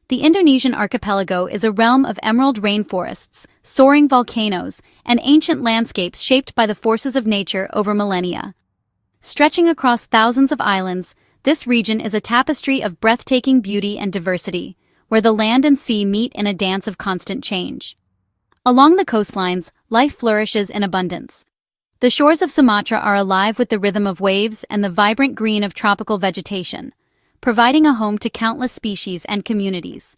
The Indonesian archipelago is a realm of emerald rainforests, soaring volcanoes, and ancient landscapes shaped by the forces of nature over millennia. Stretching across thousands of islands, this region is a tapestry of breathtaking beauty and diversity, where the land and sea meet in a dance of constant change. Along the coastlines, life flourishes in abundance. The shores of Sumatra are alive with the rhythm of waves and the vibrant green of tropical vegetation, providing a home to countless species and communities.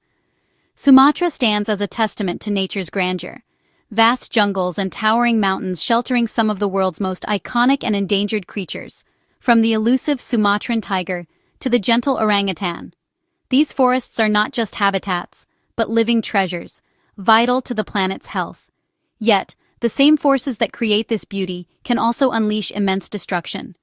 Sumatra stands as a testament to nature's grandeur. Vast jungles and towering mountains sheltering some of the world's most iconic and endangered creatures, from the elusive Sumatran tiger to the gentle orangutan. These forests are not just habitats, but living treasures, vital to the planet's health. Yet, the same forces that create this beauty can also unleash immense destruction.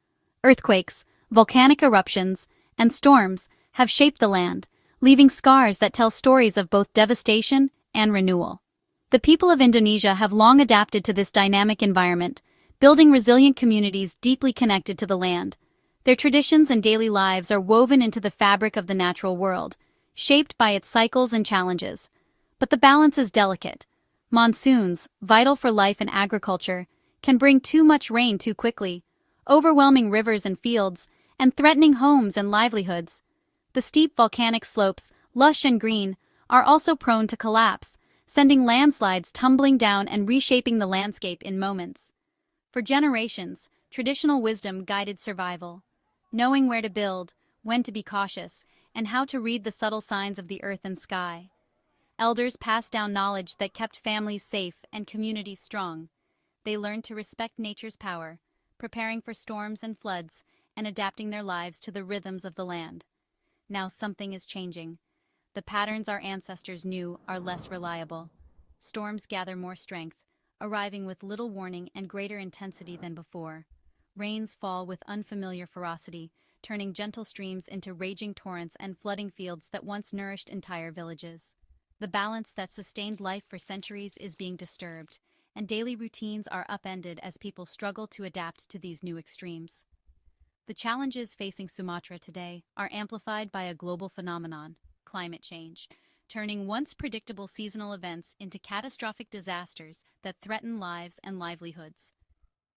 Earthquakes, volcanic eruptions, and storms have shaped the land, leaving scars that tell stories of both devastation and renewal. The people of Indonesia have long adapted to this dynamic environment, building resilient communities deeply connected to the land. Their traditions and daily lives are woven into the fabric of the natural world, shaped by its cycles and challenges. But the balance is delicate. Monsoons, vital for life and agriculture, can bring too much rain too quickly, overwhelming rivers and fields, and threatening homes and livelihoods. The steep volcanic slopes, lush and green, are also prone to collapse, sending landslides tumbling down and reshaping the landscape in moments. For generations, traditional wisdom guided survival, knowing where to build, when to be cautious, and how to read the subtle signs of the earth and sky. Elders passed down knowledge that kept families safe and communities strong. They learned to respect nature's power, preparing for storms and floods, and adapting their lives to the rhythms of the land. Now something is changing. The patterns our ancestors knew are less reliable. Storms gather more strength, arriving with little warning and greater intensity than before. Rains fall with unfamiliar ferocity, turning gentle streams into raging torrents and flooding fields that once nourished entire villages. The balance that sustained life for centuries is being disturbed, and daily routines are upended as people struggle to adapt to these new extremes. The challenges facing Sumatra today are amplified by a global phenomenon, climate change, turning once predictable seasonal events into catastrophic disasters that threaten lives and livelihoods.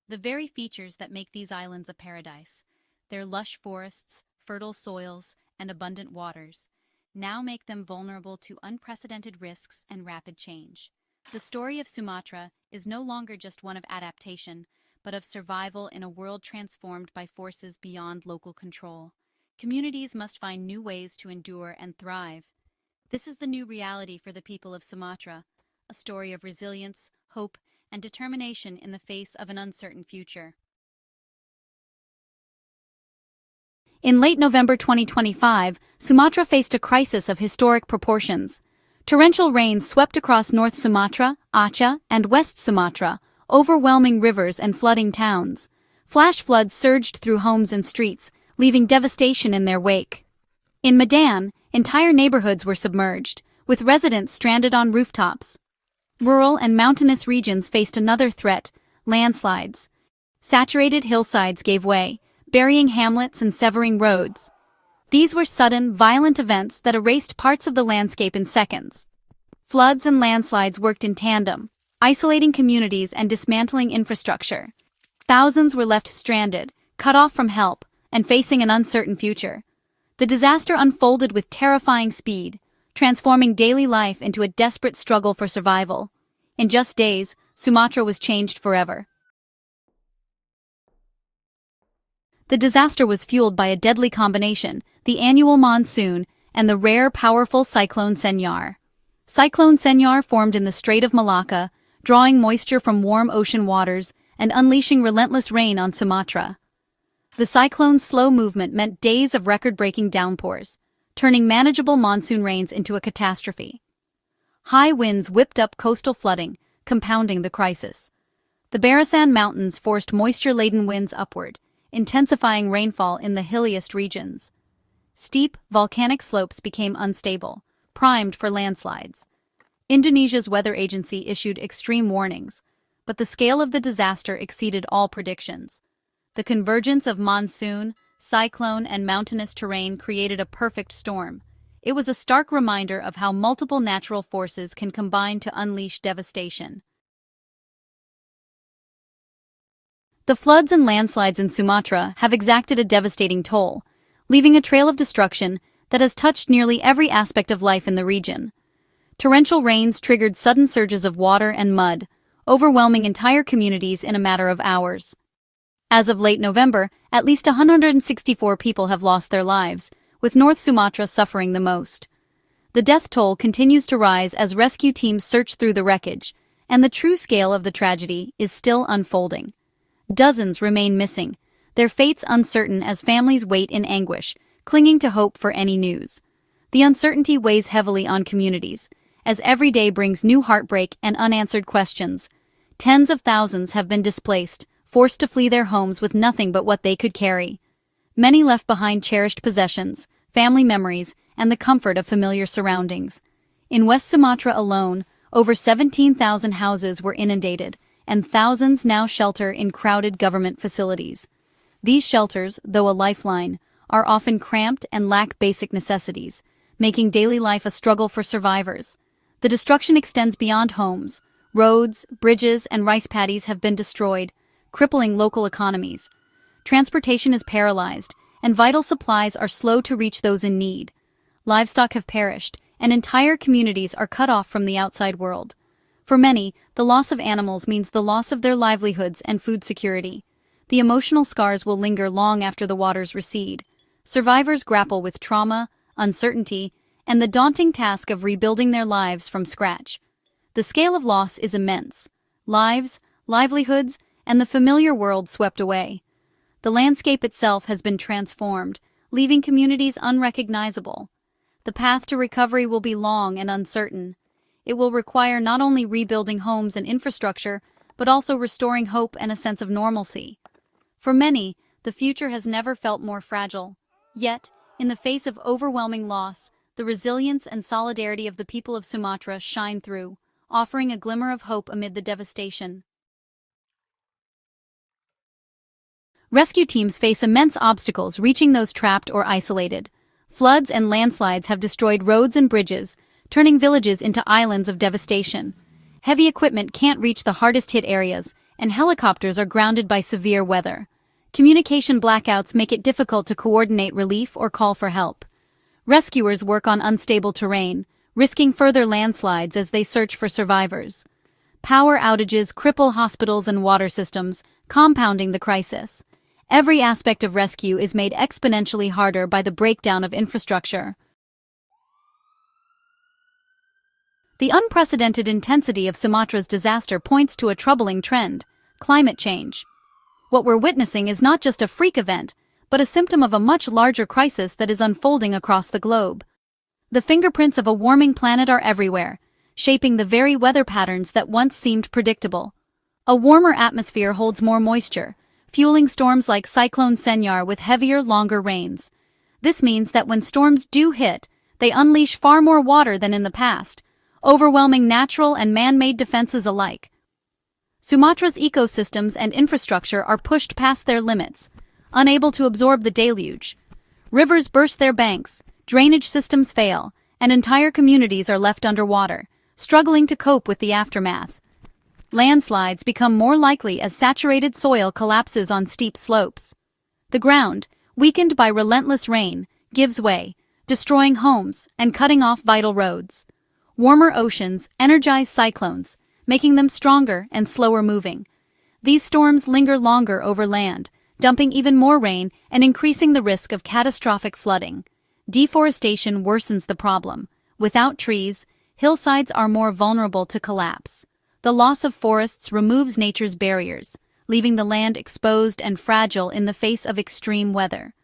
The very features that make these islands a paradise, their lush forests, fertile soils, and abundant waters, now make them vulnerable to unprecedented risks and rapid change. The story of Sumatra is no longer just one of adaptation, but of survival in a world transformed by forces beyond local control. Communities must find new ways to endure and thrive. This is the new reality for the people of Sumatra, a story of resilience, hope, and determination in the face of an uncertain future. In late November 2025, Sumatra faced a crisis of historic proportions. Torrential rains swept across North Sumatra, Aceh, and West Sumatra, overwhelming rivers and flooding towns. Flash floods surged through homes and streets, leaving devastation in their wake. In Medan, entire neighborhoods were submerged, with residents stranded on rooftops. Rural and mountainous regions faced another threat, landslides. Saturated hillsides gave way, burying hamlets and severing roads. These were sudden, violent events that erased parts of the landscape in seconds. Floods and landslides worked in tandem, isolating communities and dismantling infrastructure. Thousands were left stranded, cut off from help, and facing an uncertain future. The disaster unfolded with terrifying speed, transforming daily life into a desperate struggle for survival. In just days, Sumatra was changed forever. The disaster was fueled by a deadly combination, the annual monsoon and the rare, powerful cyclone Senyar. Cyclone Senyar formed in the Strait of Malacca, drawing moisture from warm ocean waters and unleashing relentless rain on Sumatra. The cyclone's slow movement meant days of record-breaking downpours, turning manageable monsoon rains into a catastrophe. High winds whipped up coastal flooding, compounding the crisis. The Barisan Mountains forced moisture-laden winds upward, intensifying rainfall in the hilliest regions. Steep, volcanic slopes became unstable, primed for landslides. Indonesia's weather agency issued extreme warnings, but the scale of the disaster exceeded all predictions. The convergence of monsoon, cyclone, and mountainous terrain created a perfect storm, It was a stark reminder of how multiple natural forces can combine to unleash devastation. The floods and landslides in Sumatra have exacted a devastating toll, leaving a trail of destruction that has touched nearly every aspect of life in the region. Torrential rains triggered sudden surges of water and mud, overwhelming entire communities in a matter of hours. As of late November, at least 164 people have lost their lives, with North Sumatra suffering the most. The death toll continues to rise as rescue teams search through the wreckage, and the true scale of the tragedy is still unfolding. Dozens remain missing, their fates uncertain as families wait in anguish, clinging to hope for any news. The uncertainty weighs heavily on communities, as every day brings new heartbreak and unanswered questions. Tens of thousands have been displaced, forced to flee their homes with nothing but what they could carry. Many left behind cherished possessions, family memories, and the comfort of familiar surroundings. In West Sumatra alone, over 17,000 houses were inundated, and thousands now shelter in crowded government facilities. These shelters, though a lifeline, are often cramped and lack basic necessities, making daily life a struggle for survivors. The destruction extends beyond homes. Roads, bridges, and rice paddies have been destroyed, crippling local economies. Transportation is paralyzed, and vital supplies are slow to reach those in need. Livestock have perished, and entire communities are cut off from the outside world. For many, the loss of animals means the loss of their livelihoods and food security. The emotional scars will linger long after the waters recede. Survivors grapple with trauma, uncertainty, and the daunting task of rebuilding their lives from scratch. The scale of loss is immense. Lives, livelihoods, and the familiar world swept away. The landscape itself has been transformed, leaving communities unrecognizable. The path to recovery will be long and uncertain. It will require not only rebuilding homes and infrastructure, but also restoring hope and a sense of normalcy. For many, the future has never felt more fragile. Yet, in the face of overwhelming loss, the resilience and solidarity of the people of Sumatra shine through, offering a glimmer of hope amid the devastation. Rescue teams face immense obstacles reaching those trapped or isolated. Floods and landslides have destroyed roads and bridges, turning villages into islands of devastation. Heavy equipment can't reach the hardest-hit areas, and helicopters are grounded by severe weather. Communication blackouts make it difficult to coordinate relief or call for help. Rescuers work on unstable terrain, risking further landslides as they search for survivors. Power outages cripple hospitals and water systems, compounding the crisis. Every aspect of rescue is made exponentially harder by the breakdown of infrastructure. The unprecedented intensity of Sumatra's disaster points to a troubling trend: climate change. What we're witnessing is not just a freak event, but a symptom of a much larger crisis that is unfolding across the globe. The fingerprints of a warming planet are everywhere, shaping the very weather patterns that once seemed predictable. A warmer atmosphere holds more moisture, fueling storms like Cyclone Senyar with heavier, longer rains. This means that when storms do hit, they unleash far more water than in the past, overwhelming natural and man-made defenses alike. Sumatra's ecosystems and infrastructure are pushed past their limits, unable to absorb the deluge. Rivers burst their banks, drainage systems fail, and entire communities are left underwater, struggling to cope with the aftermath. Landslides become more likely as saturated soil collapses on steep slopes. The ground, weakened by relentless rain, gives way, destroying homes and cutting off vital roads. Warmer oceans energize cyclones, making them stronger and slower moving. These storms linger longer over land, dumping even more rain and increasing the risk of catastrophic flooding. Deforestation worsens the problem. Without trees, hillsides are more vulnerable to collapse. The loss of forests removes nature's barriers, leaving the land exposed and fragile in the face of extreme weather.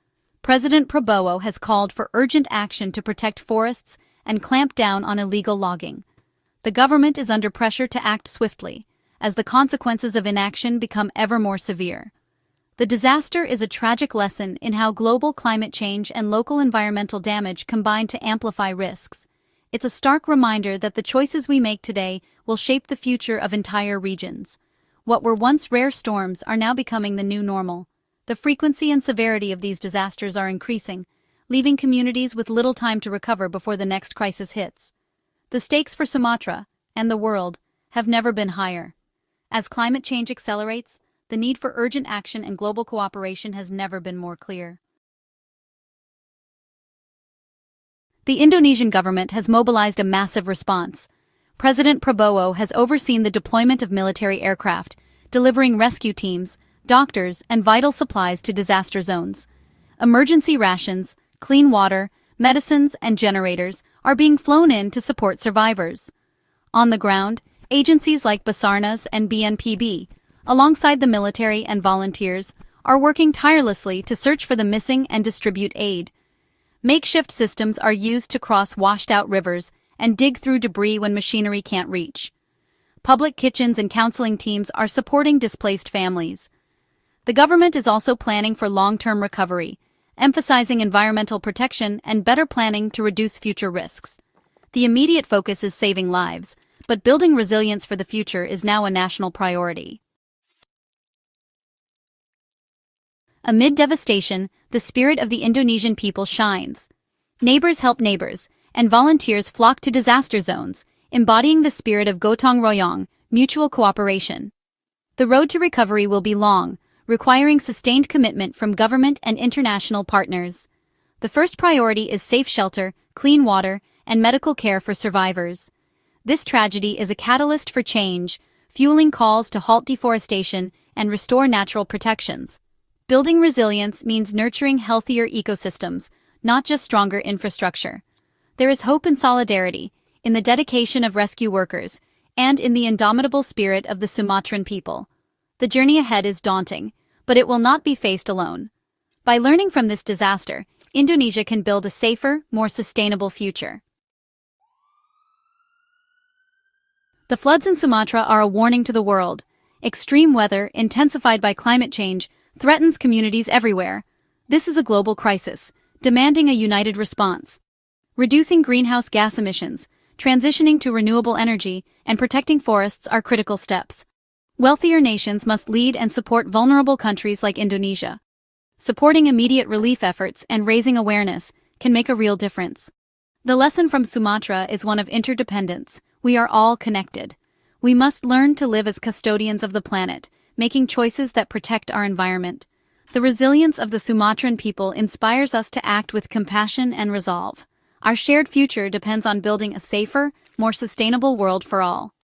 President Prabowo has called for urgent action to protect forests and clamp down on illegal logging. The government is under pressure to act swiftly, as the consequences of inaction become ever more severe. The disaster is a tragic lesson in how global climate change and local environmental damage combine to amplify risks. It's a stark reminder that the choices we make today will shape the future of entire regions. What were once rare storms are now becoming the new normal. The frequency and severity of these disasters are increasing, leaving communities with little time to recover before the next crisis hits. The stakes for Sumatra, and the world, have never been higher. As climate change accelerates, the need for urgent action and global cooperation has never been more clear. The Indonesian government has mobilized a massive response. President Prabowo has overseen the deployment of military aircraft, delivering rescue teams, doctors, and vital supplies to disaster zones. Emergency rations, clean water, medicines, and generators are being flown in to support survivors. On the ground, agencies like Basarnas and BNPB, alongside the military and volunteers, are working tirelessly to search for the missing and distribute aid. Makeshift systems are used to cross washed-out rivers and dig through debris when machinery can't reach. Public kitchens and counseling teams are supporting displaced families. The government is also planning for long-term recovery, emphasizing environmental protection and better planning to reduce future risks. The immediate focus is saving lives, but building resilience for the future is now a national priority. Amid devastation, the spirit of the Indonesian people shines. Neighbors help neighbors, and volunteers flock to disaster zones, embodying the spirit of gotong royong, mutual cooperation. The road to recovery will be long, requiring sustained commitment from government and international partners. The first priority is safe shelter, clean water, and medical care for survivors. This tragedy is a catalyst for change, fueling calls to halt deforestation and restore natural protections. Building resilience means nurturing healthier ecosystems, not just stronger infrastructure. There is hope and solidarity, in the dedication of rescue workers, and in the indomitable spirit of the Sumatran people. The journey ahead is daunting, but it will not be faced alone. By learning from this disaster, Indonesia can build a safer, more sustainable future. The floods in Sumatra are a warning to the world. Extreme weather, intensified by climate change, threatens communities everywhere. This is a global crisis, demanding a united response. Reducing greenhouse gas emissions, transitioning to renewable energy, and protecting forests are critical steps. Wealthier nations must lead and support vulnerable countries like Indonesia. Supporting immediate relief efforts and raising awareness can make a real difference. The lesson from Sumatra is one of interdependence. We are all connected. We must learn to live as custodians of the planet, making choices that protect our environment. The resilience of the Sumatran people inspires us to act with compassion and resolve. Our shared future depends on building a safer, more sustainable world for all.